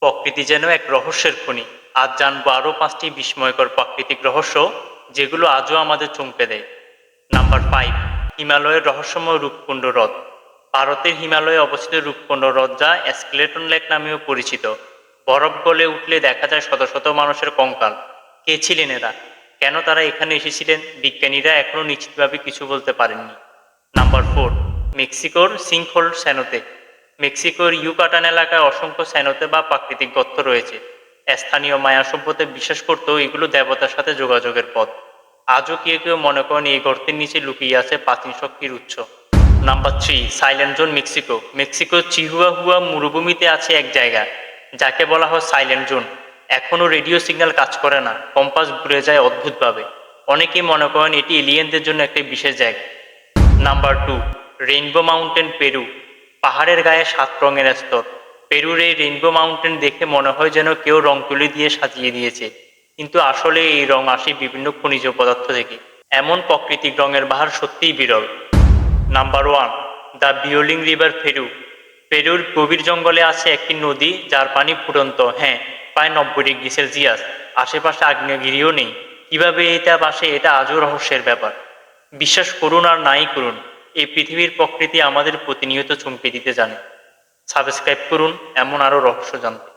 প্রকৃতি যেন এক রহস্যের খনি। আজ জানবো আরও 5টি বিস্ময়কর প্রাকৃতিক রহস্য, যেগুলো আজও আমাদের চমকে দেয়। নাম্বার 5, হিমালয়ের রহস্যময় রূপকুণ্ড হ্রদ। ভারতের হিমালয়ে অবস্থিত রূপকুণ্ড হ্রদ, যা স্কেলেটন লেক নামেও পরিচিত। বরফ গলে উঠলে দেখা যায় শত শত মানুষের কঙ্কাল। কে ছিলেন এরা? কেন তারা এখানে এসেছিলেন? বিজ্ঞানীরা এখনও নিশ্চিতভাবে কিছু বলতে পারেননি। নাম্বার 4, মেক্সিকোর সিঙ্কহোল স্যানোতে। মেক্সিকোর ইউকাটান এলাকায় অসংখ্য স্যানোতে বা প্রাকৃতিক গর্ত রয়েছে। স্থানীয় মায়া সভ্যতা বিশ্বাস করত এগুলো দেবতার সাথে যোগাযোগের পথ। আজও কেউ কেউ মনে করেন এই গর্তের নিচে লুকিয়ে আছে প্রাচীন শক্তির উৎস। Number 3, silent zone Mexico. মেক্সিকোর চিহুয়াহুয়া মরুভূমিতে আছে এক জায়গা যাকে বলা হয় সাইলেন্ট জোন। এখনও রেডিও সিগন্যাল কাজ করে না, কম্পাস ঘুরে যায় অদ্ভুতভাবে। অনেকেই মনে করেন এটি এলিয়েনদের জন্য একটি বিশেষ জায়গা। Number 2, rainbow mountain Peru. পাহাড়ের গায়ে 7 রঙের স্তর। পেরুর এই রেইনবো মাউন্টেন দেখে মনে হয় যেন কেউ রং তুলি দিয়ে সাজিয়ে দিয়েছে, কিন্তু আসলে এই রং আসে বিভিন্ন খনিজ পদার্থ থেকে। এমন প্রাকৃতিক রঙের বাহার সত্যিই বিরল। Number 1, the boiling river Peru. পেরুর গভীর জঙ্গলে আছে একটি নদী যার পানি ফুটন্ত, হ্যাঁ, প্রায় 90 ডিগ্রি সেলসিয়াস। আশেপাশে আগ্নেয়গিরিও নেই। কিভাবে এটা বাসে, এটা আজও রহস্যের ব্যাপার। বিশ্বাস করুন আর নাই করুন, এই পৃথিবীর প্রকৃতি আমাদের প্রতিনিয়ত চমকে দিতে জানে। সাবস্ক্রাইব করুন এমন আরও রহস্য জানতে।